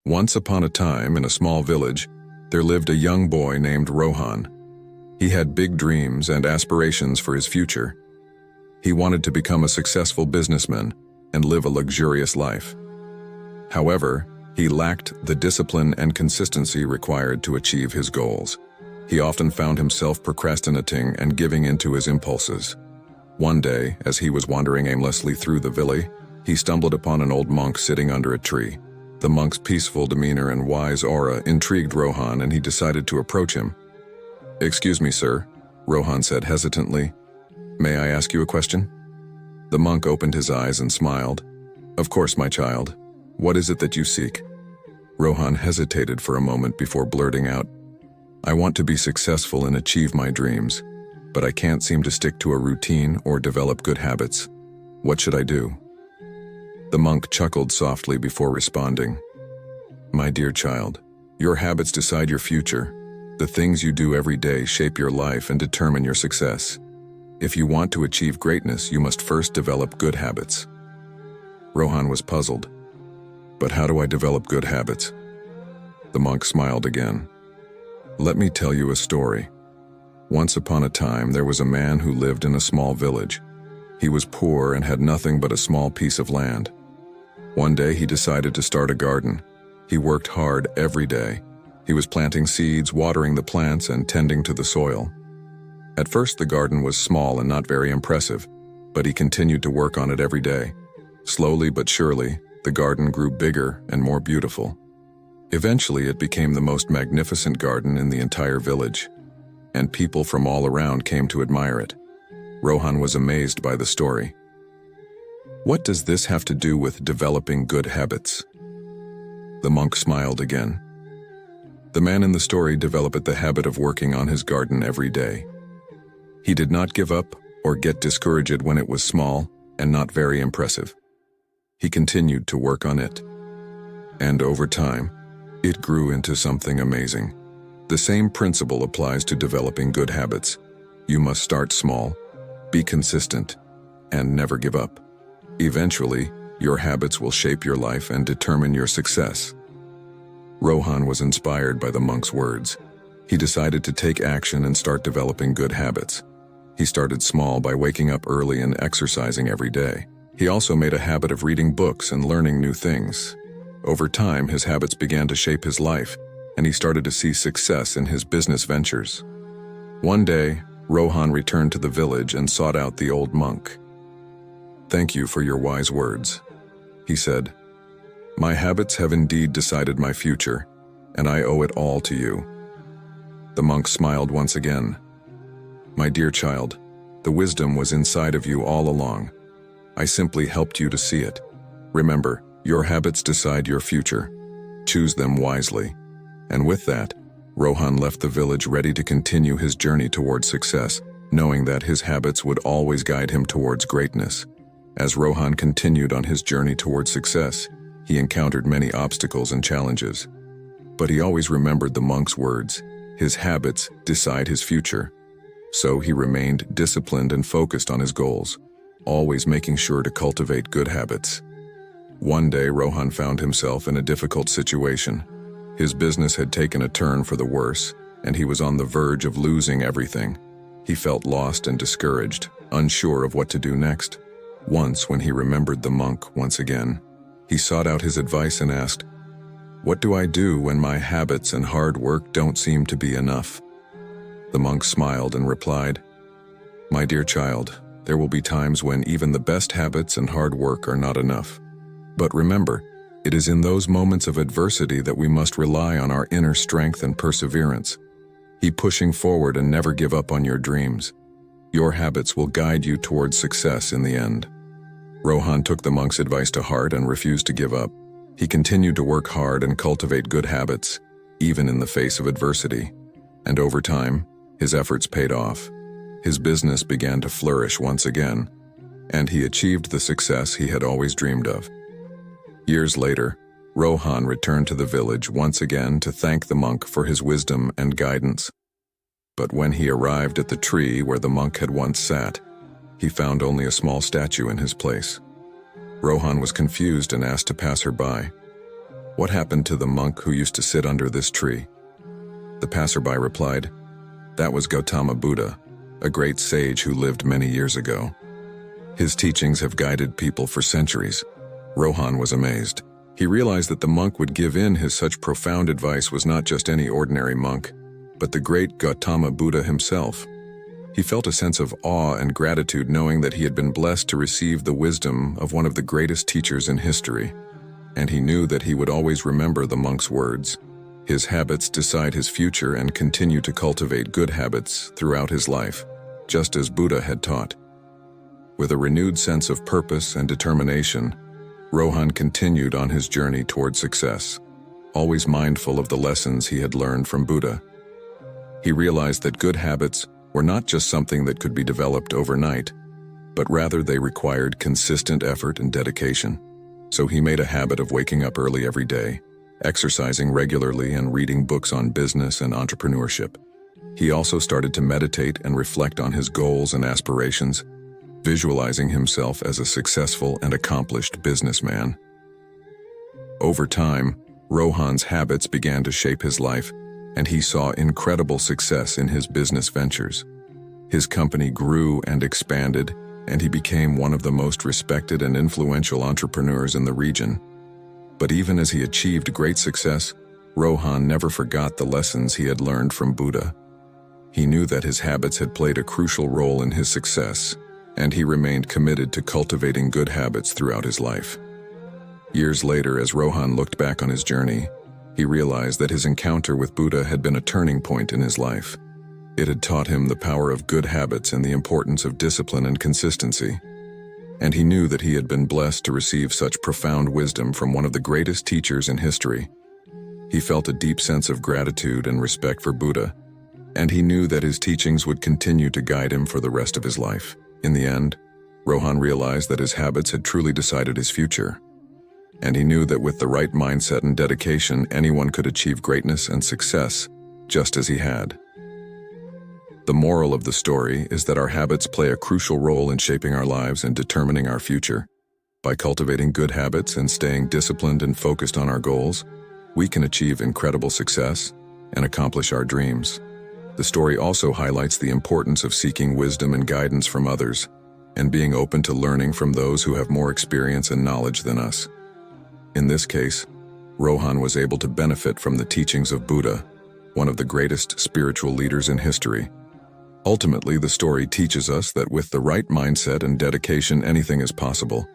Once upon a time, in a small village, there lived a young boy named Rohan. He had big dreams and aspirations for his future. He wanted to become a successful businessman and live a luxurious life. However, he lacked the discipline and consistency required to achieve his goals. He often found himself procrastinating and giving in to his impulses. One day, as he was wandering aimlessly through the village, he stumbled upon an old monk sitting under a tree. The monk's peaceful demeanor and wise aura intrigued Rohan, and he decided to approach him. "Excuse me, sir," Rohan said hesitantly. "May I ask you a question?" The monk opened his eyes and smiled. "Of course, my child. What is it that you seek?" Rohan hesitated for a moment before blurting out, "I want to be successful and achieve my dreams, but I can't seem to stick to a routine or develop good habits. What should I do?" The monk chuckled softly before responding, "My dear child, your habits decide your future. The things you do every day shape your life and determine your success. If you want to achieve greatness, you must first develop good habits." Rohan was puzzled. "But how do I develop good habits?" The monk smiled again. "Let me tell you a story. Once upon a time, there was a man who lived in a small village. He was poor and had nothing but a small piece of land. One day he decided to start a garden. He worked hard every day. He was planting seeds, watering the plants, and tending to the soil. At first the garden was small and not very impressive, but he continued to work on it every day. Slowly but surely, the garden grew bigger and more beautiful. Eventually it became the most magnificent garden in the entire village, and people from all around came to admire it. Rohan was amazed by the story. "What does this have to do with developing good habits?" The monk smiled again. "The man in the story developed the habit of working on his garden every day. He did not give up or get discouraged when it was small and not very impressive. He continued to work on it. And over time, it grew into something amazing. The same principle applies to developing good habits. You must start small, be consistent, and never give up. Eventually, your habits will shape your life and determine your success." Rohan was inspired by the monk's words. He decided to take action and start developing good habits. He started small by waking up early and exercising every day. He also made a habit of reading books and learning new things. Over time, his habits began to shape his life, and he started to see success in his business ventures. One day, Rohan returned to the village and sought out the old monk. "Thank you for your wise words," he said. "My habits have indeed decided my future, and I owe it all to you." The monk smiled once again. "My dear child, the wisdom was inside of you all along. I simply helped you to see it. Remember, your habits decide your future. Choose them wisely." And with that, Rohan left the village ready to continue his journey towards success, knowing that his habits would always guide him towards greatness. As Rohan continued on his journey towards success, he encountered many obstacles and challenges. But he always remembered the monk's words, "His habits decide his future." So he remained disciplined and focused on his goals, always making sure to cultivate good habits. One day, Rohan found himself in a difficult situation. His business had taken a turn for the worse, and he was on the verge of losing everything. He felt lost and discouraged, unsure of what to do next. Once, when he remembered the monk once again, he sought out his advice and asked, "What do I do when my habits and hard work don't seem to be enough?" The monk smiled and replied, "My dear child, there will be times when even the best habits and hard work are not enough. But remember, it is in those moments of adversity that we must rely on our inner strength and perseverance. Keep pushing forward and never give up on your dreams. Your habits will guide you towards success in the end." Rohan took the monk's advice to heart and refused to give up. He continued to work hard and cultivate good habits, even in the face of adversity. And over time, his efforts paid off. His business began to flourish once again, and he achieved the success he had always dreamed of. Years later, Rohan returned to the village once again to thank the monk for his wisdom and guidance. But when he arrived at the tree where the monk had once sat, he found only a small statue in his place. Rohan was confused and asked to pass her by. "What happened to the monk who used to sit under this tree?" The passerby replied, "That was Gautama Buddha, a great sage who lived many years ago. His teachings have guided people for centuries." Rohan was amazed. He realized that the monk would give in his such profound advice was not just any ordinary monk, but the great Gautama Buddha himself. He felt a sense of awe and gratitude knowing that he had been blessed to receive the wisdom of one of the greatest teachers in history. And he knew that he would always remember the monk's words. His habits decide his future and continue to cultivate good habits throughout his life, just as Buddha had taught. With a renewed sense of purpose and determination, Rohan continued on his journey toward success, always mindful of the lessons he had learned from Buddha. He realized that good habits were not just something that could be developed overnight, but rather they required consistent effort and dedication. So he made a habit of waking up early every day, exercising regularly and reading books on business and entrepreneurship. He also started to meditate and reflect on his goals and aspirations, visualizing himself as a successful and accomplished businessman. Over time, Rohan's habits began to shape his life, and he saw incredible success in his business ventures. His company grew and expanded, and he became one of the most respected and influential entrepreneurs in the region. But even as he achieved great success, Rohan never forgot the lessons he had learned from Buddha. He knew that his habits had played a crucial role in his success, and he remained committed to cultivating good habits throughout his life. Years later, as Rohan looked back on his journey, he realized that his encounter with Buddha had been a turning point in his life. It had taught him the power of good habits and the importance of discipline and consistency. And he knew that he had been blessed to receive such profound wisdom from one of the greatest teachers in history. He felt a deep sense of gratitude and respect for Buddha, and he knew that his teachings would continue to guide him for the rest of his life. In the end, Rohan realized that his habits had truly decided his future. And he knew that with the right mindset and dedication, anyone could achieve greatness and success, just as he had. The moral of the story is that our habits play a crucial role in shaping our lives and determining our future. By cultivating good habits and staying disciplined and focused on our goals, we can achieve incredible success and accomplish our dreams. The story also highlights the importance of seeking wisdom and guidance from others, and being open to learning from those who have more experience and knowledge than us. In this case, Rohan was able to benefit from the teachings of Buddha, one of the greatest spiritual leaders in history. Ultimately, the story teaches us that with the right mindset and dedication, anything is possible.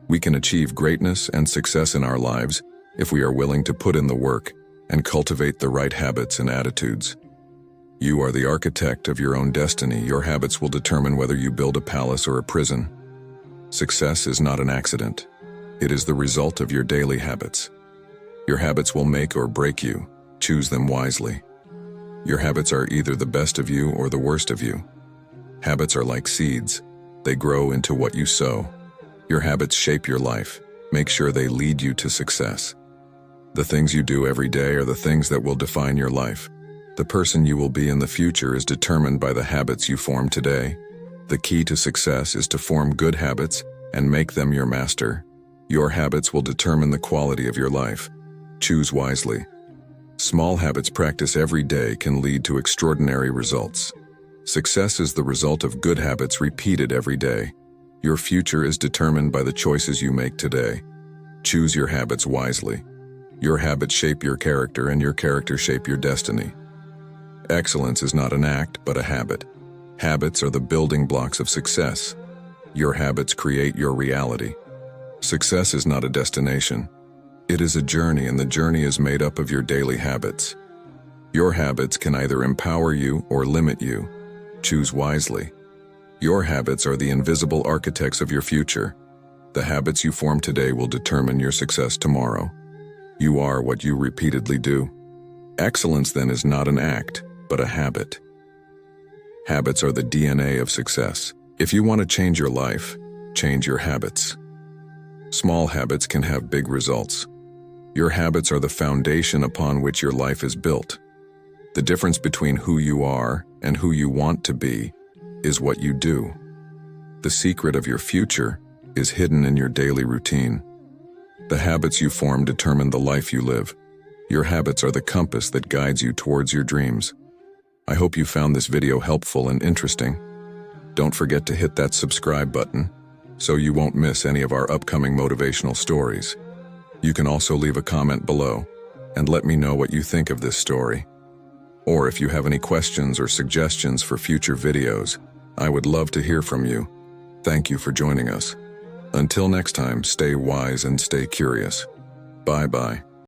We can achieve greatness and success in our lives if we are willing to put in the work and cultivate the right habits and attitudes. You are the architect of your own destiny. Your habits will determine whether you build a palace or a prison. Success is not an accident. It is the result of your daily habits. Your habits will make or break you. Choose them wisely. Your habits are either the best of you or the worst of you. Habits are like seeds. They grow into what you sow. Your habits shape your life. Make sure they lead you to success. The things you do every day are the things that will define your life. The person you will be in the future is determined by the habits you form today. The key to success is to form good habits and make them your master. Your habits will determine the quality of your life. Choose wisely. Small habits practiced every day can lead to extraordinary results. Success is the result of good habits repeated every day. Your future is determined by the choices you make today. Choose your habits wisely. Your habits shape your character, and your character shape your destiny. Excellence is not an act, but a habit. Habits are the building blocks of success. Your habits create your reality. Success is not a destination. It is a journey, and the journey is made up of your daily habits. Your habits can either empower you or limit you. Choose wisely. Your habits are the invisible architects of your future. The habits you form today will determine your success tomorrow. You are what you repeatedly do. Excellence then is not an act, but a habit. Habits are the DNA of success. If you want to change your life, change your habits. Small habits can have big results. Your habits are the foundation upon which your life is built. The difference between who you are and who you want to be is what you do. The secret of your future is hidden in your daily routine. The habits you form determine the life you live. Your habits are the compass that guides you towards your dreams. I hope you found this video helpful and interesting. Don't forget to hit that subscribe button so you won't miss any of our upcoming motivational stories. You can also leave a comment below and let me know what you think of this story. Or if you have any questions or suggestions for future videos, I would love to hear from you. Thank you for joining us. Until next time, stay wise and stay curious. Bye-bye.